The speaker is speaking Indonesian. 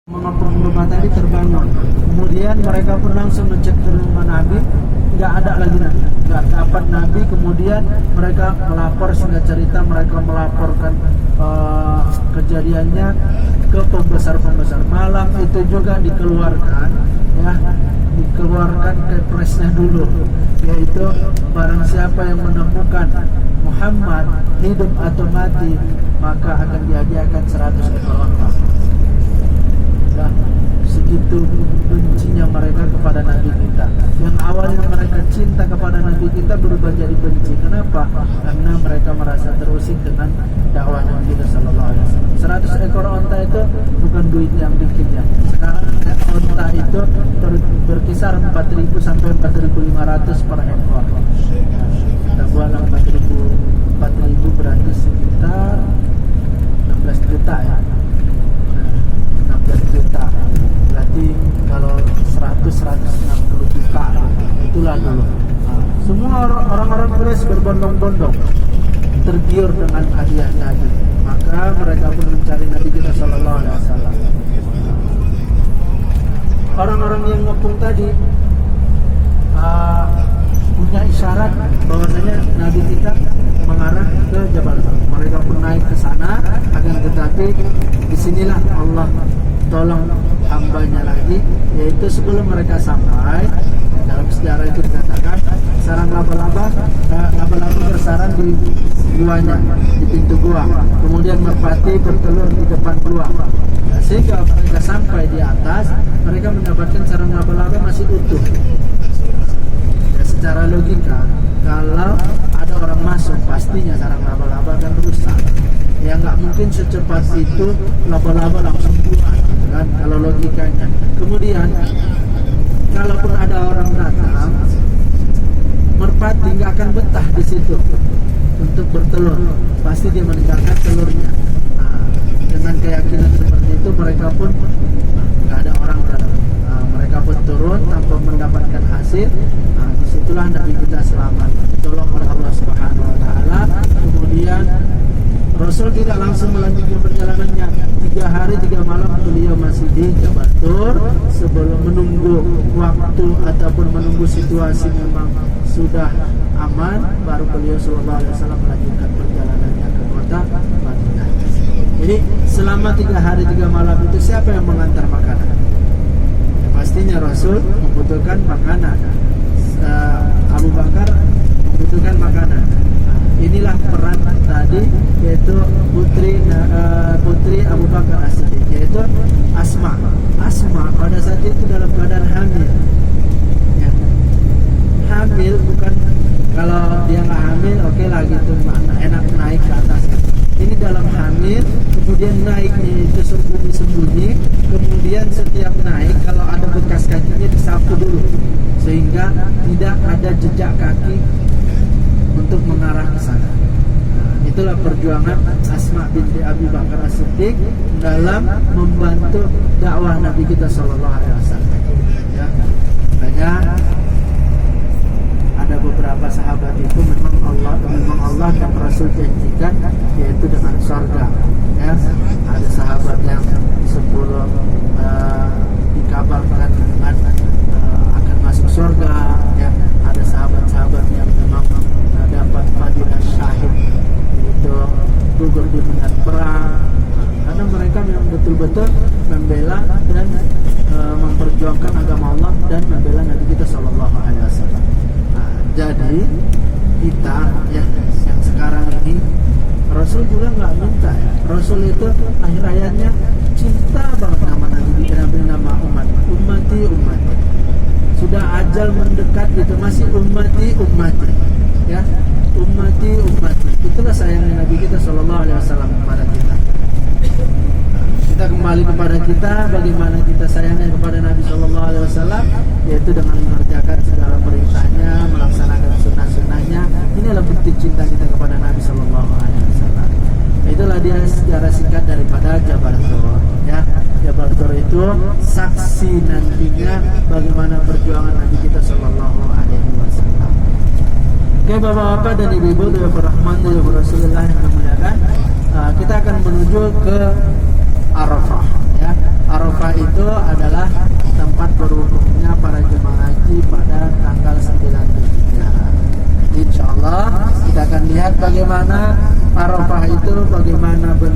Mengepung rumah tadi terbangun. Kemudian mereka pun langsung ngecek ke rumah Nabi, nggak ada lagi Nabi, nggak dapat Nabi. Kemudian mereka melapor, singkat cerita mereka melaporkan kejadiannya ke pembesar-pembesar. Malam itu juga dikeluarkan, dikeluarkan kepresnya dulu, yaitu barang siapa yang menemukan Muhammad hidup atau mati maka akan dihadiahkan 100 ekor unta. Nah, segitu bencinya mereka kepada Nabi kita. Yang awalnya mereka cinta kepada Nabi kita berubah jadi benci. Kenapa? Karena mereka merasa terusik dengan dakwah Nabi kita Sallallahu Alaihi Wasallam. 100 ekor onta itu bukan duit yang dikit ya. Sekarang onta itu berkisar 4.000 sampai 4.500 per ekor. Kita buatlah 4.000 berarti sekitar 16 juta ya. 16 juta berarti kalau 160 juta itulah dulu. Semua orang-orang Quraisy berbondong-bondong tergiur dengan hadiah Nabi, maka mereka pun mencari Nabi kita Sallallahu Alaihi Wasallam. Orang-orang yang ngepung tadi punya isyarat bahwasanya Nabi kita mengarah ke Jabal Nur. Mereka pun naik ke sana, akan tetapi disinilah Allah tolong hambanya lagi, yaitu sebelum mereka sampai, dalam sejarah itu dikatakan sarang laba-laba bersarang di guanya, di pintu gua, kemudian merpati bertelur di depan gua. Nah, sehingga mereka sampai di atas, mereka mendapatkan sarang laba-laba masih utuh. Ya, secara logika, kalau ada orang masuk, pastinya sarang laba-laba akan rusak. Ya nggak mungkin secepat itu laba-laba langsung buat, gitu kan? Kalau logikanya. Kemudian, kalaupun ada orang datang, merpati nggak akan betah di situ untuk bertelur. Pasti dia meninggalkan telurnya. Nah, dengan keyakinan seperti itu, mereka pun nggak ada orang dalam. Mereka pun turun tanpa mendapatkan hasil. Nah, disitulah Nabi kita selamat, ditolong oleh Allah Subhanahu Wa Taala. Kemudian Rasul tidak langsung melanjutkan perjalanannya. 3 hari 3 malam beliau masih di Jabal Nur sebelum menunggu waktu ataupun menunggu situasi memang sudah aman, baru beliau Sallallahu Alaihi Wasallam melanjutkan perjalanannya ke kota Madinah. Jadi selama 3 hari 3 malam itu siapa yang mengantar makanan? Ya, pastinya Rasul membutuhkan makanan. Abu Bakar membutuhkan makanan. Inilah peran tadi, yaitu putri Abu Bakar As-Siddiq, yaitu Asma pada saat itu dalam keadaan hamil ya. Hamil bukan, kalau dia nggak hamil oke lah gitu, enak naik ke atas. Ini dalam hamil, kemudian naiknya itu sembunyi-sembunyi, kemudian setiap naik kalau ada bekas kakinya disapu dulu sehingga tidak ada jejak kaki untuk mengarah ke sana. Nah, itulah perjuangan Asma binti Abi Bakar As-Siddiq dalam membantu dakwah Nabi kita Sallallahu Alaihi Wasallam. Ya, makanya ada beberapa sahabat itu memang Allah dan Rasul janjikan, yaitu dengan surga. Ya, ada sahabat yang sebelum dikabarkan dengan akan masuk surga. Ya, ada sahabat-sahabat yang memang dapat fadilah syahid, itu gugur di medan perang, karena mereka memang betul-betul membela dan memperjuangkan agama Allah dan membela Nabi kita Sallallahu Alaihi Wasallam. Nah, jadi kita yang sekarang ini, Rasul juga nggak minta ya. Rasul itu akhir ayatnya cinta banget nama Nabi kita, nama ummati. Sudah ajal mendekat gitu, masih ummati ya, ummati. Itulah sayangnya Nabi kita Sallallahu Alaihi Wasallam kepada kita. Kita kembali kepada kita, bagaimana kita sayangnya kepada Nabi Sallallahu Alaihi Wasallam, yaitu dengan mengerjakan segala perintahnya, melaksanakan sunnah-sunnahnya. Inilah bukti cinta kita kepada Nabi Sallallahu Alaihi Wasallam. Itulah dia sejarah singkat daripada Jabal Nur. Ya, Jabal Nur itu saksi nantinya bagaimana perjuangan Nabi kita Sallallahu Alaihi Wasallam. Oke, bapak-bapak dan ibu-ibu, Rahman dan Rasulullah yang memuliakan, kita akan menuju ke Arafah. Ya, Arafah itu adalah tempat berwukufnya para jemaah haji pada tanggal 9 Dzulhijjah. Insyaallah kita akan lihat bagaimana Arafah itu, bagaimana bentuk